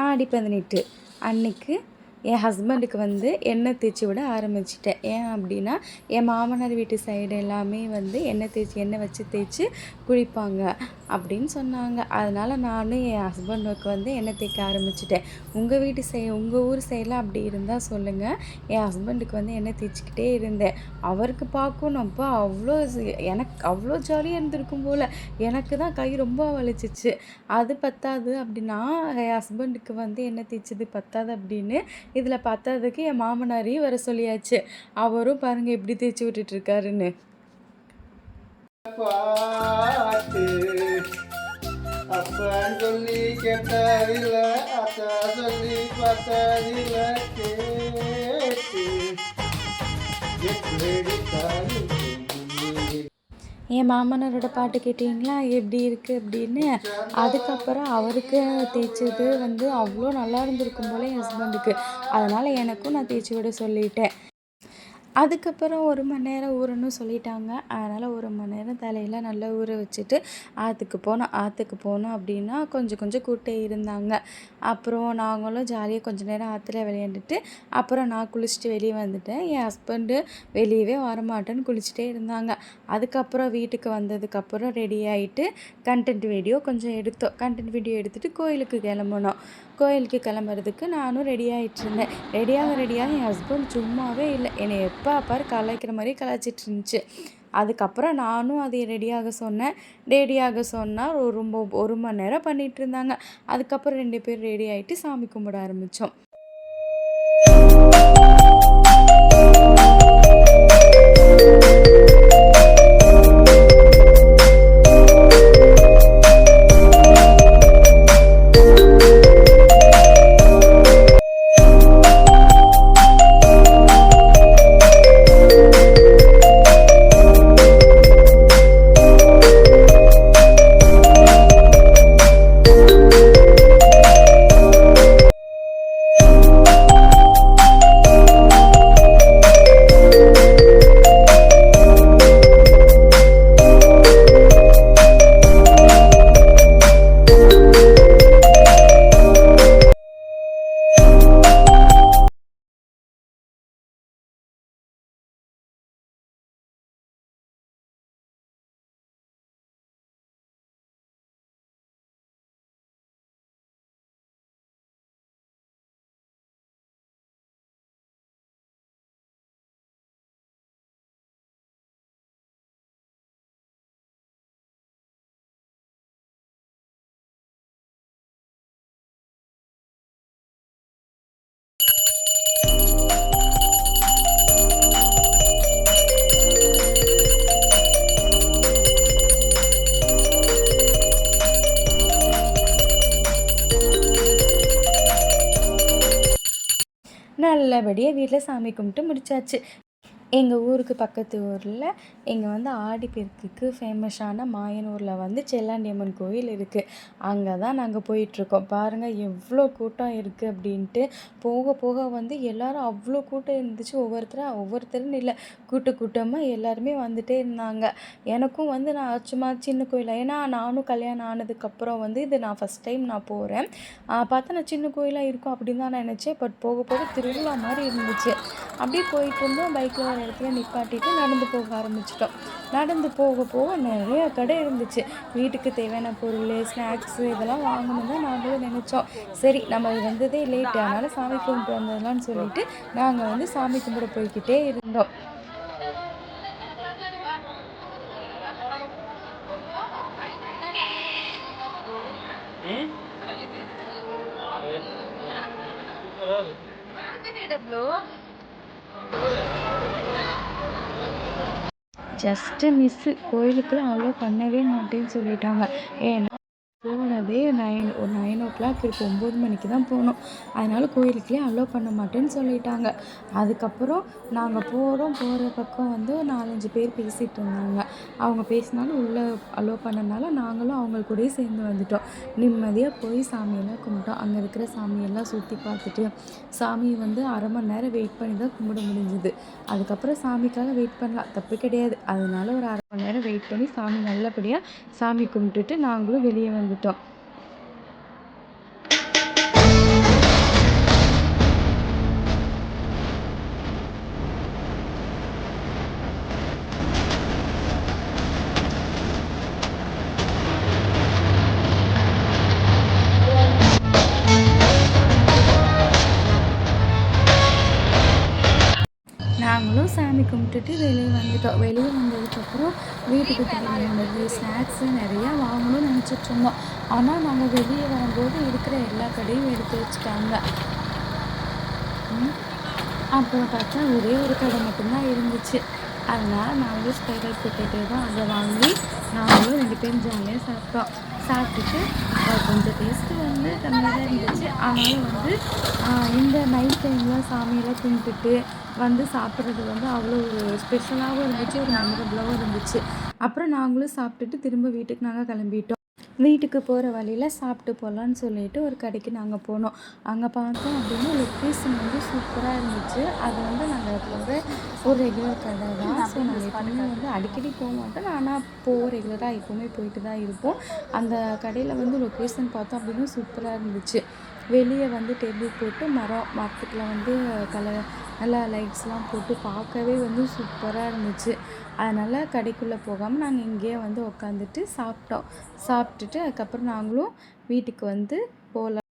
ஆடி 18 அன்னைக்கு என் ஹஸ்பண்டுக்கு வந்து எண்ணெய் தேய்ச்சி விட ஆரம்பிச்சிட்டேன். ஏன் அப்படின்னா, என் மாமனார் வீட்டு சைடு எல்லாமே வந்து எண்ணெய் வச்சு தேய்ச்சி குளிப்பாங்க அப்படின்னு சொன்னாங்க. அதனால் நானும் என் ஹஸ்பண்டுக்கு வந்து எண்ணெய் தேய்க்க ஆரம்பிச்சிட்டேன். உங்கள் ஊர் சைடில் அப்படி இருந்தால் சொல்லுங்கள். என் ஹஸ்பண்டுக்கு வந்து எண்ணெய் தேய்ச்சிக்கிட்டே இருந்தேன். அவருக்கு பார்க்கணும்ப்பா எனக்கு அவ்வளோ ஜாலியாக இருந்திருக்கும் போல். எனக்கு தான் கை ரொம்ப வலிச்சிச்சு. அது பத்தாது அப்படின்னா, என் ஹஸ்பண்டுக்கு வந்து எண்ணெய் தேய்ச்சது பத்தாது அப்படின்னு இதில் பத்தாததுக்கு என் மாமனாரையும் வர சொல்லியாச்சு. அவரும் பாருங்கள் எப்படி தேய்ச்சி விட்டுட்ருக்காருன்னு. பாட்டு அப்பன் சொல்லி கேட்டதில்ல, அத்தா சொல்லி பார்த்ததில்ல, கேட்டு என் மாமனாரோட பாட்டு கேட்டிங்களா எப்படி இருக்குது அப்படின்னு. அதுக்கப்புறம் அவருக்கு தேய்ச்சது வந்து அவ்வளோ நல்லா இருந்திருக்கும் போல் என் ஹஸ்பண்டுக்கு. அதனால் எனக்கும் நான் தேய்ச்சி விட சொல்லிட்டேன். அதுக்கப்புறம் 1 மணி நேரம் ஊறணும்னு சொல்லிட்டாங்க. அதனால் 1 மணி நேரம் தலையில் நல்லா ஊற வச்சுட்டு ஆற்றுக்கு போனோம் அப்படின்னா கொஞ்சம் கூட்டே இருந்தாங்க. அப்புறம் நாங்களும் ஜாலியாக கொஞ்சம் நேரம் ஆற்றுல விளையாண்டுட்டு அப்புறம் நான் குளிச்சுட்டு வெளியே வந்துட்டேன். என் ஹஸ்பண்டு வெளியவே வரமாட்டேன்னு குளிச்சுட்டே இருந்தாங்க. அதுக்கப்புறம் வீட்டுக்கு வந்ததுக்கப்புறம் ரெடி ஆகிட்டு கண்டென்ட் வீடியோ கொஞ்சம் எடுத்தோம். கண்டென்ட் வீடியோ எடுத்துகிட்டு கோயிலுக்கு கிளம்புனோம். கோயிலுக்கு கிளம்புறதுக்கு நானும் ரெடி ஆகிட்டுருந்தேன். ரெடியாக என் ஹஸ்பண்ட் சும்மாவே இல்லை. என்னை எப்போ பாரு கலாய்க்கிற மாதிரி கலாய்ச்சிட்டு இருந்துச்சு. அதுக்கப்புறம் நானும் அதை ரெடியாக சொன்னால் ரொம்ப 1 மணி நேரம் பண்ணிகிட்டு இருந்தாங்க. அதுக்கப்புறம் 2 பேர் ரெடி ஆகிட்டு சாமி கும்பிட ஆரம்பித்தோம். நல்லபடியாக வீட்டில் சாமி கும்பிட்டு முடிச்சாச்சு. எங்கள் ஊருக்கு பக்கத்து ஊரில் இங்கே வந்து ஆடிப்பெருக்குக்கு ஃபேமஸான மாயனூரில் வந்து செல்லாண்டியம்மன் கோயில் இருக்குது. அங்கே தான் நாங்கள் போயிட்டுருக்கோம். பாருங்கள் எவ்வளோ கூட்டம் இருக்குது அப்படின்ட்டு. போக போக வந்து எல்லோரும் அவ்வளோ கூட்டம் இருந்துச்சு. ஒவ்வொருத்தருன்னு இல்லை, கூட்டமாக எல்லாருமே வந்துகிட்டே இருந்தாங்க. எனக்கும் வந்து நான் சும்மா சின்ன கோயில், ஏன்னா நானும் கல்யாணம் ஆனதுக்கப்புறம் வந்து இது நான் ஃபஸ்ட் டைம் நான் போகிறேன். பார்த்தா நான் சின்ன கோயிலாக இருக்கும் அப்படின்னு தான் நினச்சேன். பட் போக போக திருவிழா மாதிரி இருந்துச்சு. அப்படியே போயிட்டு இருந்தோம். பைக்கில் ஒரு இடத்துல நிப்பாட்டிட்டு நடந்து போக ஆரம்பிச்சிட்டோம். நடந்து போக நிறைய கடை இருந்துச்சு. வீட்டுக்கு தேவையான பொருள், ஸ்நாக்ஸு இதெல்லாம் வாங்கணும் தான் நாங்களும் நினச்சோம். சரி நம்ம வந்ததே லேட்டு, அதனால் சாமி கும்பிட்டு வந்துடலான்னு சொல்லிட்டு நாங்கள் வந்து சாமி கும்பிட போய்கிட்டே இருந்தோம். ஜஸ்ட்டு மிஸ்ஸு, கோயிலுக்குள்ளே அலோ பண்ணவே மாட்டேன்னு சொல்லிட்டாங்க. ஏன்னா போனதே 9 இருக்கும். 9 மணிக்கு தான் போனோம். அதனால் கோயிலுக்குள்ளே அலோ பண்ண மாட்டேன்னு சொல்லிட்டாங்க. அதுக்கப்புறம் நாங்கள் போகிற பக்கம் வந்து 4-5 பேர் பேசிகிட்டு இருந்தாங்க. அவங்க பேசினாலும் உள்ளே அலோ பண்ணனால நாங்களும் அவங்க கூடயே சேர்ந்து வந்துட்டோம். நிம்மதியாக போய் சாமியெல்லாம் கும்பிட்டோம். அங்கே இருக்கிற சாமியெல்லாம் சுற்றி பார்த்துட்டு சாமி வந்து 1/2 மணி நேரம் வெயிட் பண்ணி தான் கும்பிட முடிஞ்சுது. அதுக்கப்புறம் சாமிக்காக வெயிட் பண்ணலாம், தப்பு கிடையாது. அதனால ஒரு 1/2 மணி நேரம் வெயிட் பண்ணி சாமி நல்லபடியாக சாமி கும்பிட்டுட்டு நாங்களும் வெளியே வந்துட்டோம். அப்புறம் சாமி கும்பிட்டுட்டு வெளியே வந்துட்டோம். வெளியே வந்ததுக்கப்புறம் வீட்டுக்கு தேவையானது ஸ்நாக்ஸு நிறையா வாங்கணும்னு நினச்சிட்ருந்தோம். ஆனால் நாங்கள் வெளியே வரும்போது இருக்கிற எல்லா கடையும் எடுத்து வச்சுட்டாங்க. ம். அப்புறம் பார்த்தா ஒரே ஒரு கடை மட்டும் தான் இருந்துச்சு. அதனால நாங்களும் ஸ்பைரல் பொட்டேட்டோ தான் அத வாங்கி, நாங்களும் 2 பேரும் ஜாலியா சாப்பிட்டோம். சாப்பிட்டுட்டு கொஞ்சம் டேஸ்ட்டு வந்து கம்மியா தான் இருந்துச்சு. ஆனாலும் வந்து அ இந்த நைட் டைம்ல சாமியெல்லாம் கும்பிட்டுட்டு வந்து சாப்பிட்றது வந்து அவ்வளோ ஒரு ஸ்பெஷலாவும் இருந்துச்சு, ஒரு மெமரபுளாவும் இருந்துச்சு. அப்புறம் நாங்களும் சாப்பிட்டுட்டு திரும்ப வீட்டுக்கு நாங்க கிளம்பிட்டோம். வீட்டுக்கு போற வழியில சாப்பிட்டு போலான்னு சொல்லிட்டு ஒரு கடைக்கு நாங்க போனோம். அங்க பார்த்தோம் அப்படின்னா, லொக்கேஷன் வந்து சூப்பரா இருந்துச்சு. அது வந்து நாங்க போற ஒரு ரெகுலர் கடை தான். ஸோ நாங்க எப்பவுமே வந்து அடிக்கடி போமாட்டோம். ஆனா ரெகுலரா எப்பவுமே போயிட்டு தான் இருப்போம். அந்த கடையில வந்து லொக்கேஷன் பார்த்தோம் அப்படின்னா சூப்பரா இருந்துச்சு. வெளிய வந்து டேபிள் போட்டு மரத்துக்குள்ள வந்து நல்லா லைட்ஸ்லாம் போட்டு பார்க்கவே வந்து சூப்பரா இருந்துச்சு. அதனால கடைக்குள்ள போகாம நாங்க இங்கேயே வந்து உட்காந்துட்டு சாப்பிட்டோம். சாப்பிட்டுட்டு அதுக்கப்புறம் நாங்களும் வீட்டுக்கு வந்து போலாம்.